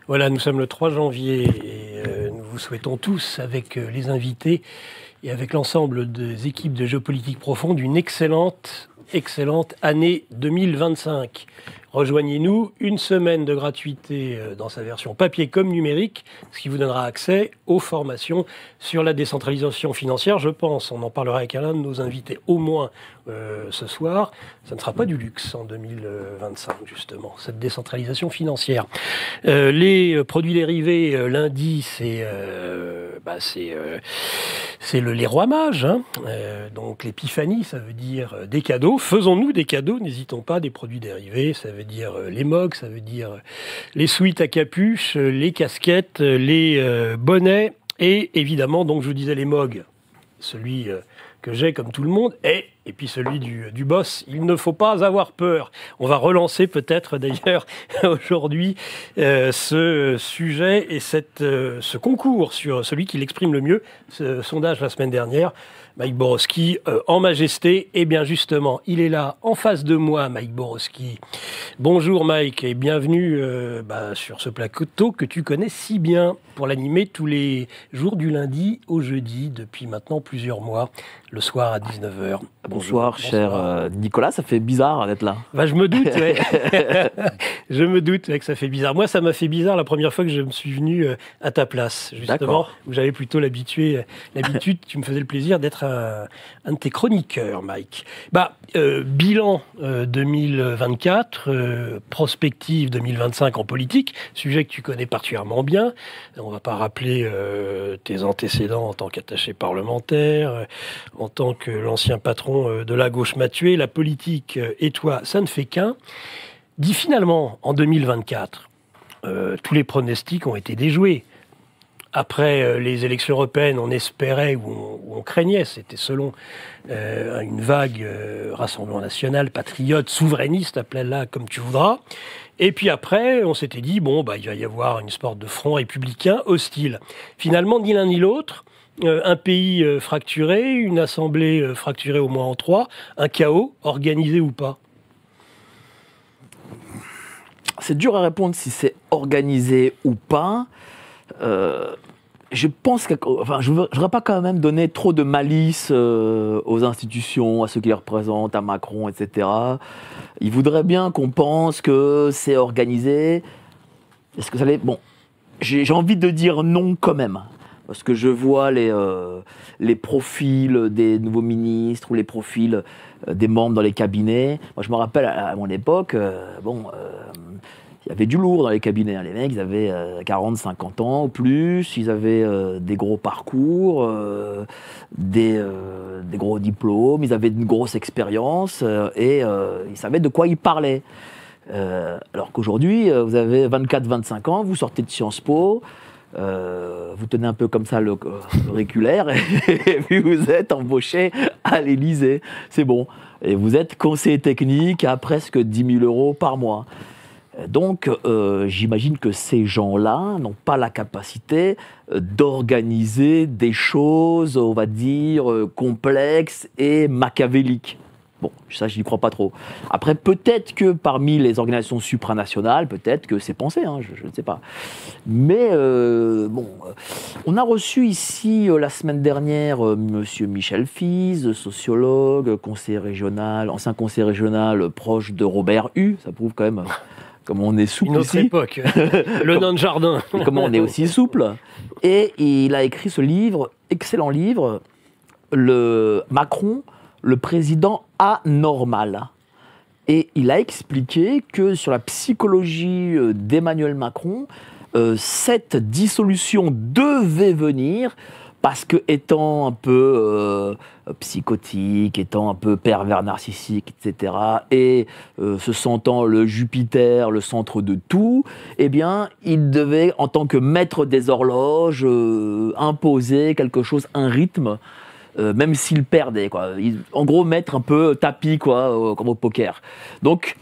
Voilà, nous sommes le 3 janvier et nous vous souhaitons tous, avec les invités et avec l'ensemble des équipes de Géopolitique Profonde, une excellente année 2025. Rejoignez-nous, une semaine de gratuité dans sa version papier comme numérique, ce qui vous donnera accès aux formations sur la décentralisation financière. Je pense, on en parlera avec l'un de nos invités au moins ce soir. Ça ne sera pas du luxe en 2025, justement, cette décentralisation financière. Les produits dérivés, lundi, c'est les rois mages. Hein. Donc l'épiphanie, ça veut dire des cadeaux. Faisons-nous des cadeaux, n'hésitons pas, des produits dérivés. Ça veut dire les mugs, ça veut dire les sweats à capuche, les casquettes, les bonnets et évidemment, donc je vous disais les mugs, celui que j'ai comme tout le monde, et puis celui du boss. Il ne faut pas avoir peur. On va relancer peut-être d'ailleurs aujourd'hui ce sujet et ce concours sur celui qui l'exprime le mieux, ce sondage la semaine dernière. Mike Borowski, en majesté, et bien justement, il est là, en face de moi, Mike Borowski. Bonjour Mike, et bienvenue sur ce plateau que tu connais si bien pour l'animer tous les jours du lundi au jeudi, depuis maintenant plusieurs mois, le soir à 19h. Bonsoir, cher Nicolas, ça fait bizarre d'être là. Je me doute, ouais. Je me doute que ça fait bizarre. Moi, ça m'a fait bizarre la première fois que je me suis venu à ta place, justement, où j'avais plutôt l'habitude, tu me faisais le plaisir d'être un de tes chroniqueurs, Mike. Bilan 2024, prospective 2025 en politique, sujet que tu connais particulièrement bien. On ne va pas rappeler tes antécédents en tant qu'attaché parlementaire, en tant que l'ancien patron de la gauche m'a tué, la politique et toi, ça ne fait qu'un. Dis finalement, en 2024, tous les pronostics ont été déjoués. Après les élections européennes, on espérait ou on craignait, c'était selon une vague Rassemblement national, patriote, souverainiste, appelle-la comme tu voudras. Et puis après, on s'était dit, il va y avoir une sorte de front républicain hostile. Finalement, ni l'un ni l'autre, un pays fracturé, une assemblée fracturée au moins en trois, un chaos, organisé ou pas. C'est dur à répondre si c'est organisé ou pas. Je pense que, je ne voudrais pas quand même donner trop de malice aux institutions, à ceux qui les représentent, à Macron, etc. Ils voudraient bien qu'on pense que c'est organisé. Est-ce que ça l'est ? Bon, j'ai envie de dire non quand même. Parce que je vois les profils des nouveaux ministres ou les profils des membres dans les cabinets. Moi, je me rappelle, à mon époque, il y avait du lourd dans les cabinets. Les mecs, ils avaient 40, 50 ans ou plus. Ils avaient des gros parcours, des gros diplômes. Ils avaient une grosse expérience et ils savaient de quoi ils parlaient. Alors qu'aujourd'hui, vous avez 24, 25 ans, vous sortez de Sciences Po, vous tenez un peu comme ça le auriculaire et puis vous êtes embauché à l'Élysée. C'est bon. Et vous êtes conseiller technique à presque 10 000 € par mois. Donc, j'imagine que ces gens-là n'ont pas la capacité d'organiser des choses, on va dire, complexes et machiavéliques. Bon, ça, je n'y crois pas trop. Après, peut-être que parmi les organisations supranationales, peut-être que c'est pensé, hein, je ne sais pas. Mais, on a reçu ici, la semaine dernière, monsieur Michel Fize, sociologue, conseiller régional, ancien conseiller régional proche de Robert Hue, ça prouve quand même comme on est souple ici. Une autre époque, le nain de jardin. Comment on est aussi souple. Et il a écrit ce livre, excellent livre, Macron, le président anormal. Et il a expliqué que sur la psychologie d'Emmanuel Macron, cette dissolution devait venir parce que, étant un peu psychotique, étant un peu pervers narcissique, etc., et se sentant le Jupiter, le centre de tout, eh bien, il devait, en tant que maître des horloges, imposer quelque chose, un rythme, même s'il perdait, quoi. En gros, mettre un peu tapis, quoi, comme au poker. Donc,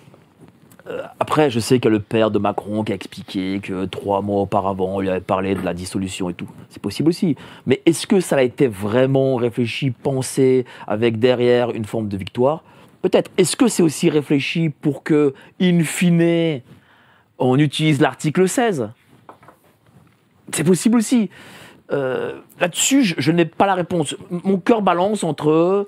après, je sais qu'il y a le père de Macron qui a expliqué que 3 mois auparavant, on lui avait parlé de la dissolution et tout. C'est possible aussi. Mais est-ce que ça a été vraiment réfléchi, pensé, avec derrière une forme de victoire ? Peut-être. Est-ce que c'est aussi réfléchi pour que, in fine, on utilise l'article 16 ? c'est possible aussi. Là-dessus, je n'ai pas la réponse. Mon cœur balance entre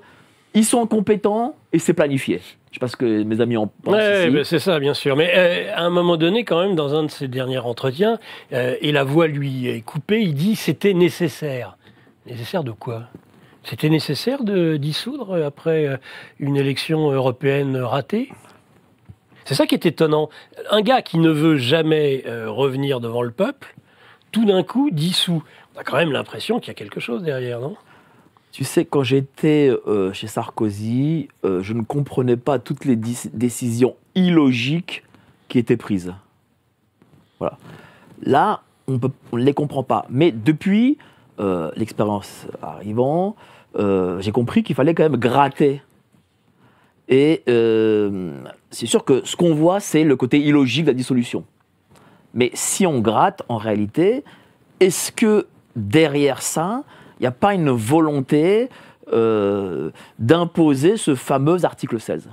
ils sont incompétents et c'est planifié. Je ne sais pas ce que mes amis en pensent. Ouais, c'est ça, bien sûr. Mais à un moment donné, quand même, dans un de ses derniers entretiens, et la voix lui est coupée, il dit c'était nécessaire. Nécessaire de quoi ? C'était nécessaire de dissoudre après une élection européenne ratée ? C'est ça qui est étonnant. Un gars qui ne veut jamais revenir devant le peuple, tout d'un coup dissout. On a quand même l'impression qu'il y a quelque chose derrière, non ? Tu sais, quand j'étais chez Sarkozy, je ne comprenais pas toutes les décisions illogiques qui étaient prises. Voilà. Là, on ne les comprend pas. Mais depuis l'expérience arrivant, j'ai compris qu'il fallait quand même gratter. Et c'est sûr que ce qu'on voit, c'est le côté illogique de la dissolution. Mais si on gratte, en réalité, est-ce que derrière ça, il n'y a pas une volonté d'imposer ce fameux article 16 ?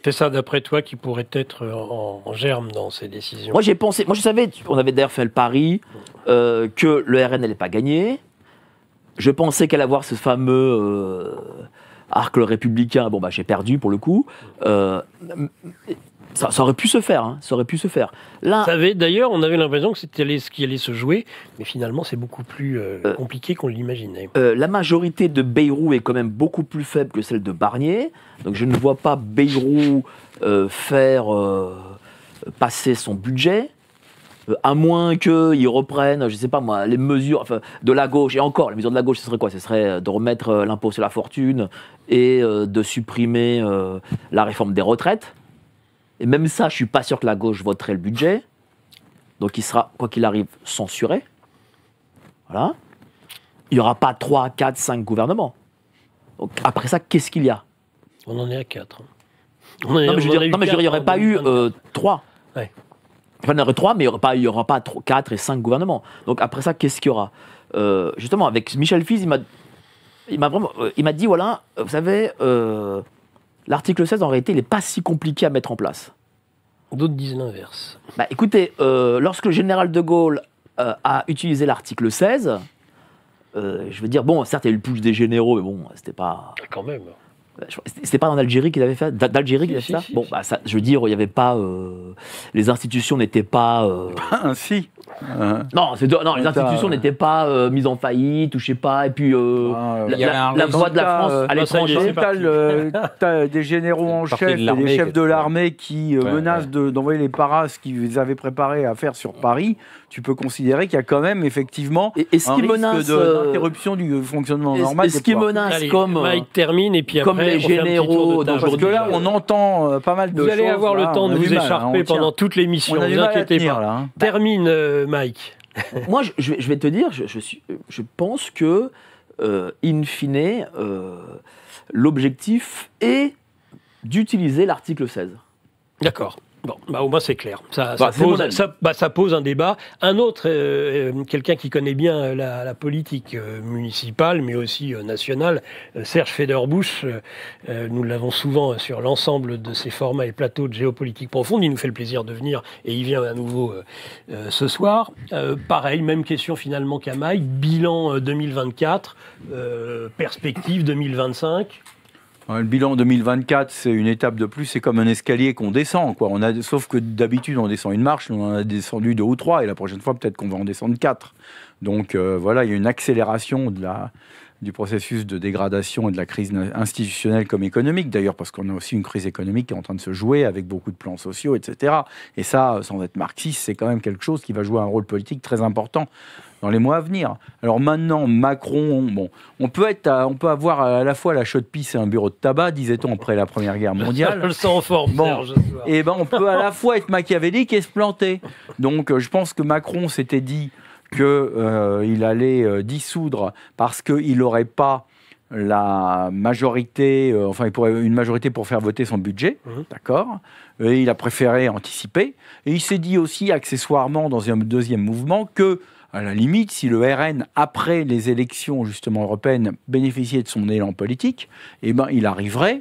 C'est ça, d'après toi, qui pourrait être en germe dans ces décisions ? Moi, j'ai pensé, je savais, on avait d'ailleurs fait le pari que le RN n'allait pas gagner. Je pensais qu'elle allait avoir ce fameux arc républicain. Bon, j'ai perdu pour le coup. Ça aurait pu se faire, hein. Ça aurait pu se faire. Là, d'ailleurs, on avait l'impression que c'était ce qui allait se jouer, mais finalement, c'est beaucoup plus compliqué qu'on l'imaginait. La majorité de Bayrou est quand même beaucoup plus faible que celle de Barnier, donc je ne vois pas Bayrou faire passer son budget, à moins qu'ils reprennent, je ne sais pas moi, les mesures de la gauche. Et encore, les mesures de la gauche, ce serait quoi ? Ce serait de remettre l'impôt sur la fortune et de supprimer la réforme des retraites. Et même ça, je ne suis pas sûr que la gauche voterait le budget. Donc il sera, quoi qu'il arrive, censuré. Voilà. Il n'y aura pas 3, 4, 5 gouvernements. Donc après ça, qu'est-ce qu'il y a ? On en est à 4. Non, mais je veux dire, il n'y aurait pas eu 3. Ouais. Enfin, il y en aurait 3, mais il n'y aura pas 4 et 5 gouvernements. Donc après ça, qu'est-ce qu'il y aura ? Justement, avec Michel Fize, il m'a dit, voilà, vous savez... l'article 16, en réalité, il n'est pas si compliqué à mettre en place. D'autres disent l'inverse. Écoutez, lorsque le général de Gaulle a utilisé l'article 16, je veux dire, bon, certes, il y a eu le putsch des généraux, mais bon, c'était pas... Quand même. C'était pas en Algérie qu'il avait fait ça. Bon, ça, je veux dire, il n'y avait pas... les institutions n'étaient pas... Ainsi. Non, les institutions n'étaient pas mises en faillite, ou je sais pas, et puis la voix de la France à l'étranger. T'as des généraux en chef et des chefs de l'armée qui menacent d'envoyer les paras qu'ils avaient préparés à faire sur Paris. Tu peux considérer qu'il y a quand même effectivement un risque d'interruption du fonctionnement normal. Est-ce qu'ils menacent comme Mike termine et puis après, les généraux parce que là, on entend pas mal de choses. Vous allez avoir le temps de vous écharper pendant toute l'émission. Ne vous inquiétez pas. Termine, Mike. Moi, je vais te dire, je pense que, in fine, l'objectif est d'utiliser l'article 16. D'accord. Bon, au moins c'est clair. Ça pose un débat. Un autre, quelqu'un qui connaît bien la politique municipale, mais aussi nationale, Serge Federbusch, nous l'avons souvent sur l'ensemble de ces formats et plateaux de géopolitique profonde. Il nous fait le plaisir de venir et il vient à nouveau ce soir. Pareil, même question finalement qu'à Mike. Bilan 2024, perspective 2025. Le bilan 2024, c'est une étape de plus, c'est comme un escalier qu'on descend, quoi. Sauf que d'habitude, on descend une marche, on en a descendu 2 ou 3, et la prochaine fois, peut-être qu'on va en descendre 4. Donc voilà, il y a une accélération du processus de dégradation et de la crise institutionnelle comme économique, d'ailleurs, parce qu'on a aussi une crise économique qui est en train de se jouer avec beaucoup de plans sociaux, etc. Et ça, sans être marxiste, c'est quand même quelque chose qui va jouer un rôle politique très important dans les mois à venir. Alors maintenant, Macron, on peut avoir à la fois la chaude-pisse et un bureau de tabac, disait-on après la Première Guerre mondiale. Je le sens en forme, Serge. Et on peut à la fois être machiavélique et se planter. Donc je pense que Macron s'était dit qu'il allait dissoudre parce qu'il n'aurait pas la majorité, il pourrait une majorité pour faire voter son budget, d'accord. Et il a préféré anticiper. Et il s'est dit aussi, accessoirement, dans un deuxième mouvement, que à la limite, si le RN, après les élections justement européennes, bénéficiait de son élan politique, il arriverait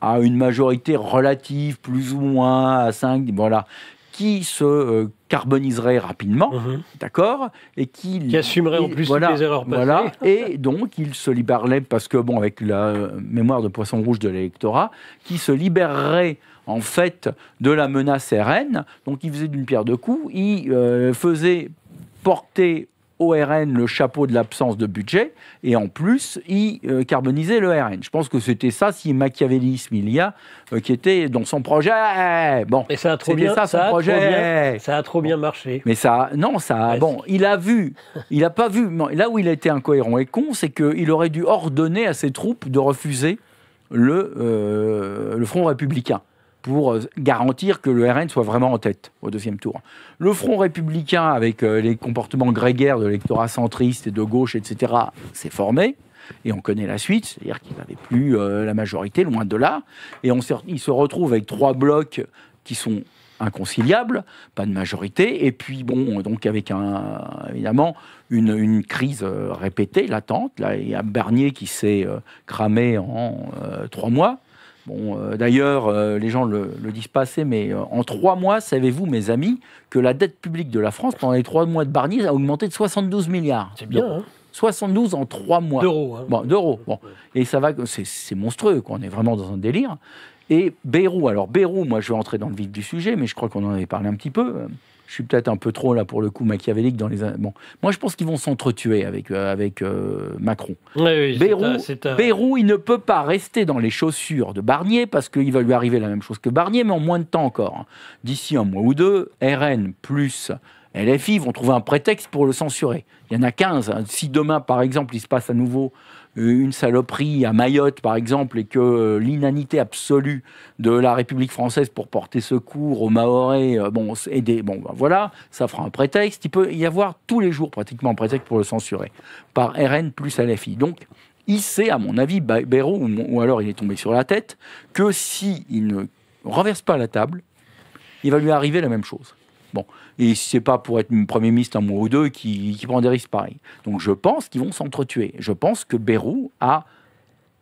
à une majorité relative, plus ou moins, à 5, voilà. qui se carboniserait rapidement, d'accord, et qui assumerait en plus toutes les erreurs passées. Voilà, et donc il se libérerait, parce que, bon, avec la mémoire de poisson rouge de l'électorat, qui se libérerait en fait de la menace RN. Donc il faisait d'une pierre deux coups, il faisait porter au RN le chapeau de l'absence de budget, et en plus, il carbonisait le RN. Je pense que c'était ça, si machiavélisme il y a, qui était dans son projet. Bon, et ça a trop bien, ça a trop bien marché. Mais ça, non, ça, bon, il a vu, il n'a pas vu. Là où il a été incohérent et con, c'est qu'il aurait dû ordonner à ses troupes de refuser le Front républicain, pour garantir que le RN soit vraiment en tête au deuxième tour. Le Front républicain, avec les comportements grégaires de l'électorat centriste et de gauche, etc., s'est formé, et on connaît la suite, c'est-à-dire qu'il n'avait plus la majorité, loin de là, et il se retrouve avec 3 blocs qui sont inconciliables, pas de majorité, et puis bon, donc avec évidemment une crise répétée, latente. Là, il y a Barnier qui s'est cramé en 3 mois. Bon, d'ailleurs, les gens le disent pas assez, mais en 3 mois, savez-vous, mes amis, que la dette publique de la France, pendant les 3 mois de Barnier, a augmenté de 72 milliards. C'est bien, hein. 72 en 3 mois. D'euros. Hein. Bon, d'euros. Bon. Et ça va, c'est monstrueux, quoi. On est vraiment dans un délire. Et Bayrou, moi, je vais entrer dans le vif du sujet, mais je crois qu'on en avait parlé un petit peu. Je suis peut-être un peu trop, là, pour le coup, machiavélique dans les... Bon. Moi, je pense qu'ils vont s'entretuer avec Macron. Oui, Bayrou, il ne peut pas rester dans les chaussures de Barnier, parce qu'il va lui arriver la même chose que Barnier, mais en moins de temps encore. D'ici 1 mois ou 2, RN plus LFI vont trouver un prétexte pour le censurer. Il y en a 15. Si demain, par exemple, il se passe à nouveau une saloperie à Mayotte, par exemple, et que l'inanité absolue de la République française pour porter secours aux Mahorais, voilà, ça fera un prétexte. Il peut y avoir tous les jours pratiquement un prétexte pour le censurer, par RN plus LFI. Donc, il sait, à mon avis, Bayrou, ou alors il est tombé sur la tête, que s'il ne renverse pas la table, il va lui arriver la même chose. Bon, et si c'est pas pour être Premier ministre 1 mois ou 2 qui prend des risques pareils. Donc je pense qu'ils vont s'entretuer. Je pense que Bayrou a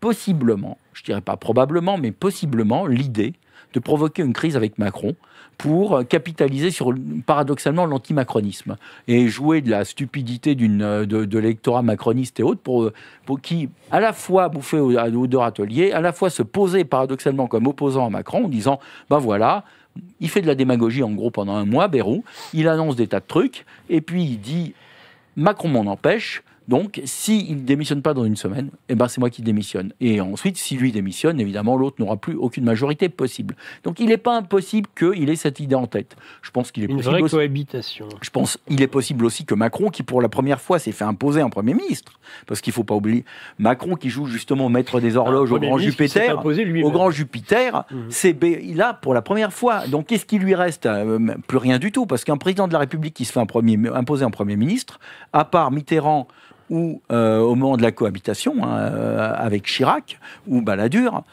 possiblement, je dirais pas probablement, mais possiblement l'idée de provoquer une crise avec Macron pour capitaliser sur, paradoxalement, l'antimacronisme et jouer de la stupidité de l'électorat macroniste et autres pour qui, à la fois bouffer au dehors atelier, à la fois se poser paradoxalement comme opposant à Macron en disant, ben voilà, il fait de la démagogie en gros pendant 1 mois, Bayrou, il annonce des tas de trucs, et puis il dit Macron m'en empêche, donc s'il ne démissionne pas dans 1 semaine, eh ben, c'est moi qui démissionne. Et ensuite, si lui démissionne, évidemment, l'autre n'aura plus aucune majorité possible. Donc il n'est pas impossible qu'il ait cette idée en tête. Je pense qu'il est une vraie cohabitation. Je pense qu'il est possible aussi que Macron, qui pour la première fois s'est fait imposer en Premier ministre, parce qu'il ne faut pas oublier, Macron qui joue justement maître des horloges au grand Jupiter, il a pour la première fois. Donc qu'est-ce qui lui reste? Plus rien du tout, parce qu'un président de la République qui se fait imposer en Premier ministre, à part Mitterrand, ou au moment de la cohabitation avec Chirac ou Balladur,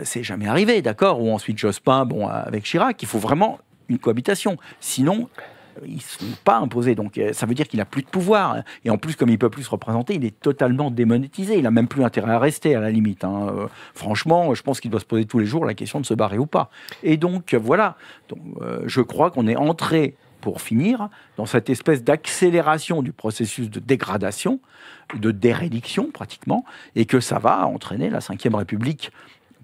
c'est jamais arrivé, d'accord, ou ensuite Jospin, avec Chirac, il faut vraiment une cohabitation. Sinon, ils ne sont pas imposés. Donc ça veut dire qu'il n'a plus de pouvoir. Et en plus, comme il ne peut plus se représenter, il est totalement démonétisé. Il n'a même plus intérêt à rester, à la limite. Franchement, je pense qu'il doit se poser tous les jours la question de se barrer ou pas. Et donc, voilà. Donc, je crois qu'on est entré, pour finir, dans cette espèce d'accélération du processus de dégradation, de dérédiction pratiquement, et que ça va entraîner la Ve République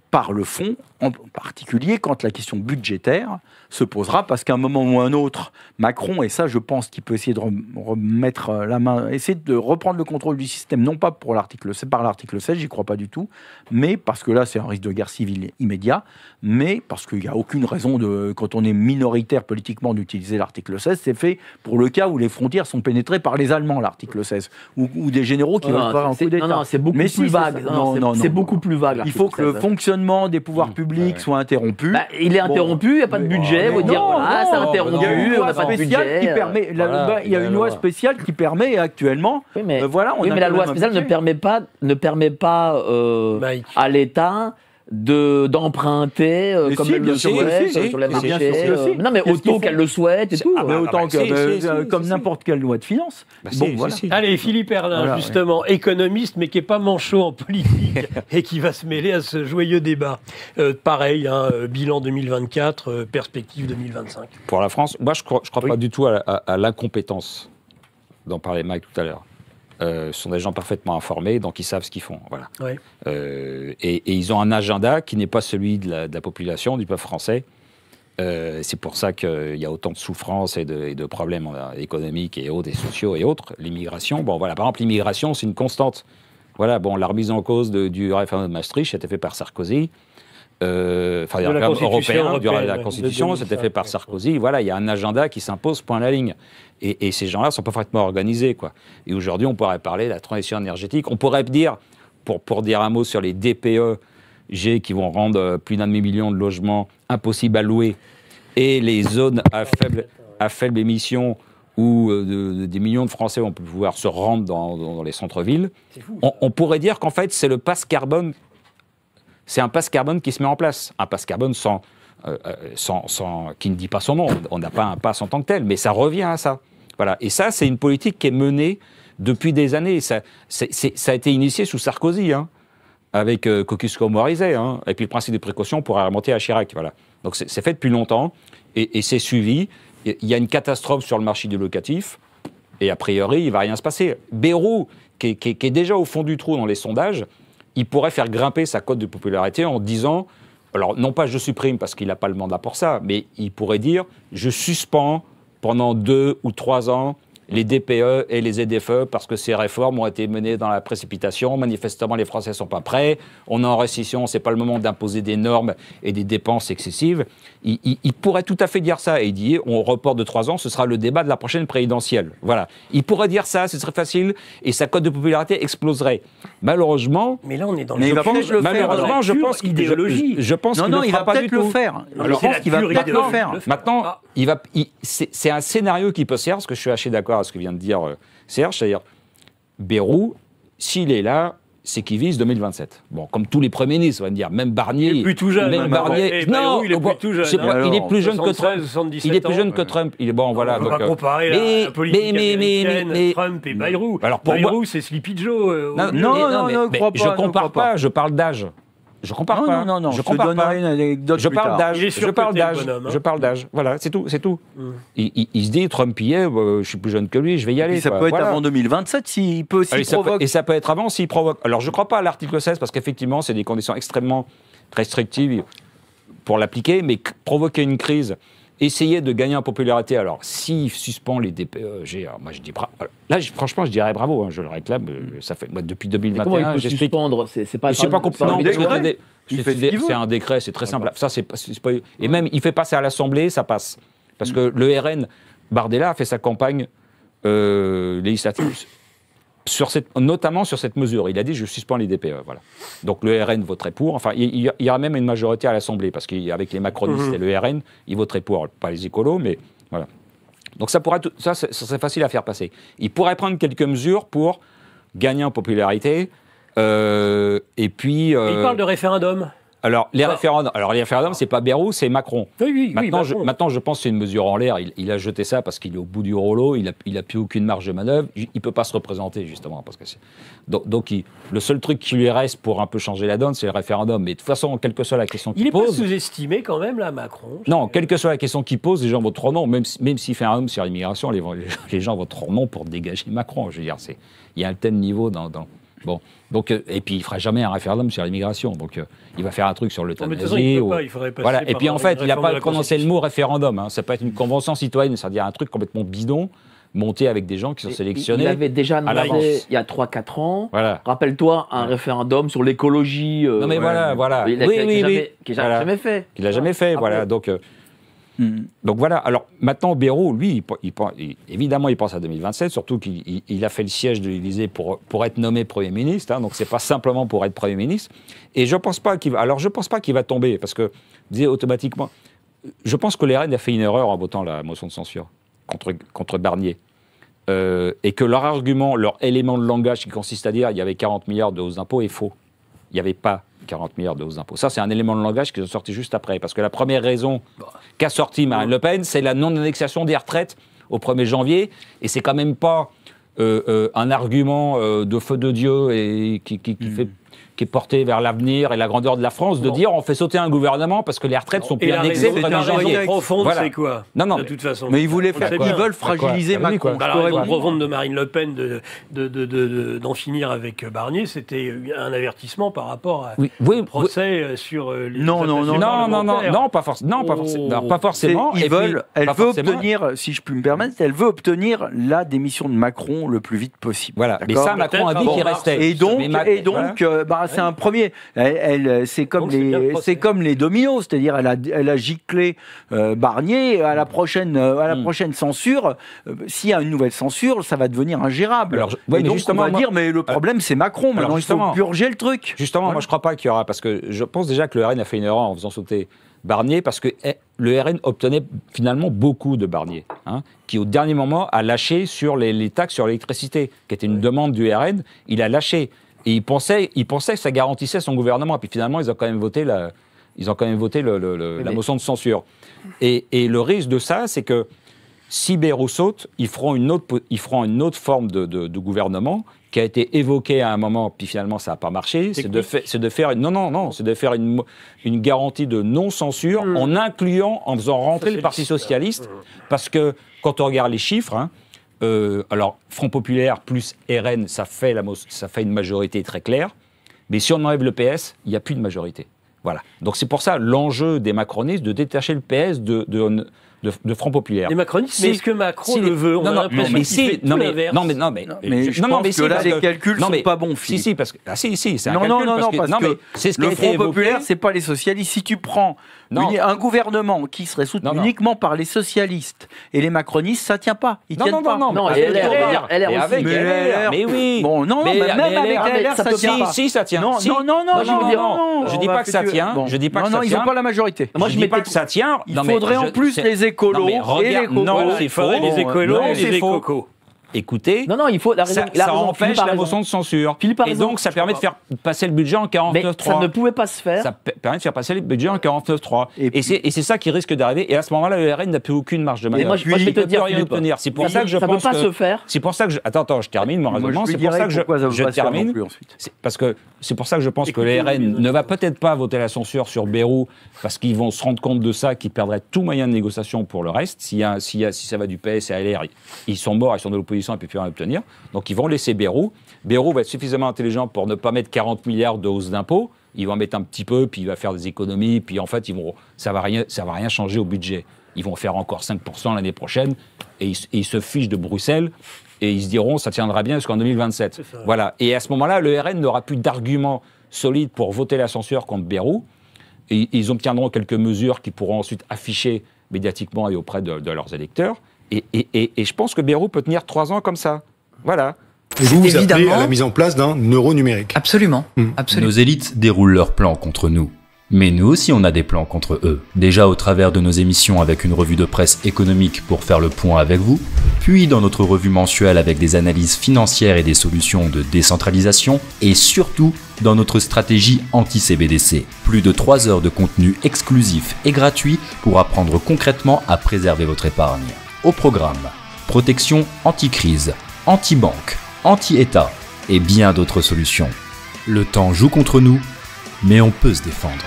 par le fond, en particulier quand la question budgétaire se posera, parce qu'à un moment ou un autre, Macron, et ça je pense qu'il peut essayer de remettre la main, essayer de reprendre le contrôle du système, non pas par l'article 16, j'y crois pas du tout, mais parce que là c'est un risque de guerre civile immédiat, mais parce qu'il n'y a aucune raison, quand on est minoritaire politiquement, d'utiliser l'article 16, c'est fait pour le cas où les frontières sont pénétrées par les Allemands, l'article 16, ou des généraux qui veulent faire un coup d'État. Non, c'est beaucoup plus vague. C'est beaucoup plus vague. Il faut que le fonctionnement des pouvoirs publics soit interrompu. Il est interrompu, il n'y a pas de budget, vous dire voilà, c'est interrompu, on n'a pas de budget. Il y a une loi spéciale qui permet actuellement. Mais la loi spéciale ne permet pas à l'État d'emprunter comme elle le souhaite sur les marchés. Non, mais autant qu'elle le souhaite et tout. Autant que comme n'importe quelle loi de finances. Voilà. Allez, Philippe Erlin, justement, économiste, mais qui n'est pas manchot en politique et qui va se mêler à ce joyeux débat. Pareil, bilan 2024, perspective 2025. Pour la France, moi, je ne crois pas du tout à l'incompétence dont parlait Mike tout à l'heure. Ce sont des gens parfaitement informés, donc ils savent ce qu'ils font. Voilà. Ouais. Et ils ont un agenda qui n'est pas celui de la population, du peuple français. C'est pour ça qu'il y a autant de souffrances et de problèmes économiques et autres, et sociaux et autres. L'immigration, par exemple, l'immigration, c'est une constante. Voilà, la remise en cause du référendum de Maastricht, c'était fait par Sarkozy. Le référendum européen, de la Constitution, c'était fait par Sarkozy. Voilà, il y a un agenda qui s'impose, point à la ligne. Et ces gens-là sont parfaitement organisés, quoi. Et aujourd'hui, on pourrait parler de la transition énergétique. On pourrait dire, pour dire un mot sur les DPEG qui vont rendre plus d'1,5 million de logements impossibles à louer, et les zones à faible émission où des millions de Français vont pouvoir se rendre dans les centres-villes, on pourrait dire qu'en fait, c'est le pass carbone. C'est un pass carbone qui se met en place. Un pass carbone qui ne dit pas son nom. On n'a pas un pass en tant que tel, mais ça revient à ça. Voilà. Et ça, c'est une politique qui est menée depuis des années. Ça a été initié sous Sarkozy, avec Kosciusko-Morizet. Et puis le principe de précaution pourrait remonter à Chirac. Voilà. Donc c'est fait depuis longtemps et c'est suivi. Il y a une catastrophe sur le marché du locatif et a priori, il ne va rien se passer. Bayrou, qui est déjà au fond du trou dans les sondages, il pourrait faire grimper sa cote de popularité en disant, alors non pas je supprime parce qu'il n'a pas le mandat pour ça, mais il pourrait dire je suspends pendant 2 ou 3 ans les DPE et les ZFE parce que ces réformes ont été menées dans la précipitation. Manifestement, les Français ne sont pas prêts. On est en récession, ce n'est pas le moment d'imposer des normes et des dépenses excessives. Il pourrait tout à fait dire ça. Et il dit, on reporte de 3 ans, ce sera le débat de la prochaine présidentielle. Voilà. Il pourrait dire ça, ce serait facile, et sa cote de popularité exploserait. Malheureusement... Mais là, on est dans le malheureusement, je pense idéologie. Je pense qu'il ne fera pas du tout. Il va peut-être le faire. Maintenant, c'est un scénario qui peut se faire, parce que je suis assez d'accord à ce que vient de dire Serge, c'est-à-dire Bayrou, s'il est là, c'est qu'il vise 2027. Bon, comme tous les premiers ministres, on va dire, même Barnier. Il est plus tout jeune. Même Barnier. Non, il est plus tout jeune. Il est plus jeune que Trump. Il est plus jeune que Trump. Il est bon, voilà. On va comparer la politique américaine, Trump et Bayrou. Alors pour Bayrou, c'est Sleepy Joe. Non, je compare pas. Je parle d'âge. Je compare pas. Non, je compare pas. Une anecdote je parle d'âge. Je parle d'âge. Voilà, c'est tout. Il se dit, Trump y est, je suis plus jeune que lui, je vais y aller. Ça peut être avant 2027 s'il peut aussi provoquer. Et ça peut être avant s'il provoque. Alors je ne crois pas à l'article 16 parce qu'effectivement, c'est des conditions extrêmement restrictives pour l'appliquer, mais provoquer une crise, essayer de gagner en popularité. Alors s'il suspend les DPEG, moi je dis bravo. Là, franchement, je dirais bravo. Je le réclame. Ça fait moi, depuis 2021. Comment il peut suspendre ? C'est pas compliqué. C'est un décret, c'est très simple. Ça, c'est pas. Et même, il fait passer à l'Assemblée, ça passe. Parce que le RN, Bardella a fait sa campagne législative, notamment sur cette mesure. Il a dit je suspends les DPE. Voilà. Donc le RN voterait pour. Enfin, il y aura même une majorité à l'Assemblée parce qu'avec les macronistes et le RN, ils voteraient pour. Pas les écolos, mais voilà. Donc ça serait facile à faire passer. Il pourrait prendre quelques mesures pour gagner en popularité. Et puis. Il parle de référendum. Alors, les référendums, c'est pas Bayrou, c'est Macron. Oui, maintenant, je pense que c'est une mesure en l'air. Il a jeté ça parce qu'il est au bout du rouleau, il a plus aucune marge de manœuvre. Il peut pas se représenter, justement. Parce que donc le seul truc qui lui reste pour un peu changer la donne, c'est le référendum. Mais de toute façon, quelle que soit la question qu'il pose... Il est pas sous-estimé quand même, là, Macron. Non, quelle que soit la question qu'il pose, les gens voteront non. Même s'il fait un homme sur l'immigration, les gens voteront non pour dégager Macron. Je veux dire, il y a un tel niveau dans... Bon, donc, et puis il ne fera jamais un référendum sur l'immigration. Donc il va faire un truc sur l'euthanasie. Voilà. Et puis en fait, il n'a pas prononcé le mot référendum. Ça peut être une convention citoyenne, c'est-à-dire un truc complètement bidon, monté avec des gens qui sont sélectionnés. Il avait déjà annoncé il y a 3-4 ans. Voilà. Rappelle-toi, un référendum sur l'écologie. Non mais voilà. Qui n'a jamais fait. Qu'il n'a jamais fait, voilà. Donc voilà, alors maintenant Bayrou, lui, évidemment il pense à 2027, surtout qu'il a fait le siège de l'Élysée pour être nommé Premier ministre, donc c'est pas simplement pour être Premier ministre, et je pense pas qu'il va tomber, parce que, disais automatiquement, je pense que les RN a fait une erreur en votant la motion de censure contre Barnier, et que leur argument, leur élément de langage qui consiste à dire il y avait 40 milliards de hausses d'impôts est faux. Il n'y avait pas 40 milliards de hausses d'impôts. Ça, c'est un élément de langage qui est sorti juste après. Parce que la première raison qu'a sorti Marine Le Pen, c'est la non-indexation des retraites au 1er janvier. Et c'est quand même pas un argument de feu de Dieu et qui est porté vers l'avenir et la grandeur de la France, de dire on fait sauter un gouvernement parce que les retraites sont plus indexées au 1er janvier. La profonde, c'est quoi? Non, de toute façon. Mais ils veulent fragiliser Macron. La raison profonde de Marine Le Pen d'en finir avec Barnier, c'était un avertissement par rapport au procès sur les non, pas forcément. Elle veut obtenir, si je puis me permettre, elle veut obtenir la démission de Macron le plus vite possible. Voilà. Mais ça, Macron a dit qu'il restait. Et donc, c'est un premier. C'est comme les dominos, c'est-à-dire elle a giclé Barnier à la prochaine censure. S'il y a une nouvelle censure, ça va devenir ingérable. Alors, et donc on va dire mais le problème c'est Macron. Maintenant il faut purger le truc. Justement, moi je crois pas qu'il y aura, parce que je pense déjà que le RN a fait une erreur en faisant sauter Barnier, parce que le RN obtenait finalement beaucoup de Barnier, qui au dernier moment a lâché sur les taxes sur l'électricité, qui était une demande du RN. Il a lâché. Et il pensait que ça garantissait son gouvernement. Et puis finalement, ils ont quand même voté la motion de censure. Et le risque de ça, c'est que si Bayrou saute, ils feront une autre forme de gouvernement qui a été évoquée à un moment, puis finalement ça n'a pas marché. C'est de faire une garantie de non-censure en faisant rentrer le Parti socialiste. Parce que quand on regarde les chiffres, alors, Front Populaire plus RN, ça fait une majorité très claire. Mais si on enlève le PS, il n'y a plus de majorité. Voilà. Donc c'est pour ça l'enjeu des macronistes de détacher le PS de Front Populaire. Les macronistes, mais est-ce que Macron le veut? On a l'impression qu'il fait tout l'inverse. Les calculs sont pas bons, Philippe. Si, parce que c'est un calcul. Parce que le Front Populaire, c'est pas les socialistes. Si tu prends un gouvernement qui serait soutenu uniquement par les socialistes et les macronistes, ça tient pas. Ils tiennent pas. Non, LR aussi. Mais oui. Bon, non, même avec LR, ça tient pas. Si, ça tient. Non, je dis pas que ça tient. Je dis pas que ça tient. Ils n'ont pas la majorité. Moi, je dis pas que ça tient. Il faudrait en plus les écolos et les cocos. Non, c'est faux. Les écolos et les cocos. Écoutez, il faut ça empêche la motion de censure. Et donc, ça permet de faire passer le budget en 49.3. Mais ça ne pouvait pas se faire. Ça permet de faire passer le budget en 49.3. Et c'est ça qui risque d'arriver. Et à ce moment-là, le RN n'a plus aucune marge de manœuvre. Moi, je vais te dire, rien obtenir. C'est pour ça que je pense que ça ne peut pas se faire. C'est pour ça que attends, je termine mon raisonnement. C'est pour ça que je termine. Parce que c'est pour ça que je pense que le RN ne va peut-être pas voter la censure sur Bayrou, parce qu'ils vont se rendre compte de ça, qu'ils perdraient tout moyen de négociation pour le reste. Si ça va du PS et à LR, ils sont morts, ils sont de l'opposition, et puis plus rien obtenir. Donc ils vont laisser Bayrou. Bayrou va être suffisamment intelligent pour ne pas mettre 40 milliards de hausse d'impôts. Il va en mettre un petit peu, puis il va faire des économies, puis en fait, ça va rien changer au budget. Ils vont faire encore 5% l'année prochaine, et ils se fichent de Bruxelles, et ils se diront ça tiendra bien jusqu'en 2027. Voilà. Et à ce moment-là, le RN n'aura plus d'arguments solides pour voter la censure contre Bayrou. Et ils obtiendront quelques mesures qu'ils pourront ensuite afficher médiatiquement et auprès de leurs électeurs. Et je pense que Bayrou peut tenir 3 ans comme ça. Voilà. Et vous appelez à la mise en place d'un euro numérique. Absolument. Nos élites déroulent leurs plans contre nous. Mais nous aussi on a des plans contre eux. Déjà au travers de nos émissions avec une revue de presse économique pour faire le point avec vous, puis dans notre revue mensuelle avec des analyses financières et des solutions de décentralisation, et surtout dans notre stratégie anti-CBDC. Plus de 3 heures de contenu exclusif et gratuit pour apprendre concrètement à préserver votre épargne. Au programme, protection anti-crise, anti-banque, anti-État et bien d'autres solutions. Le temps joue contre nous, mais on peut se défendre.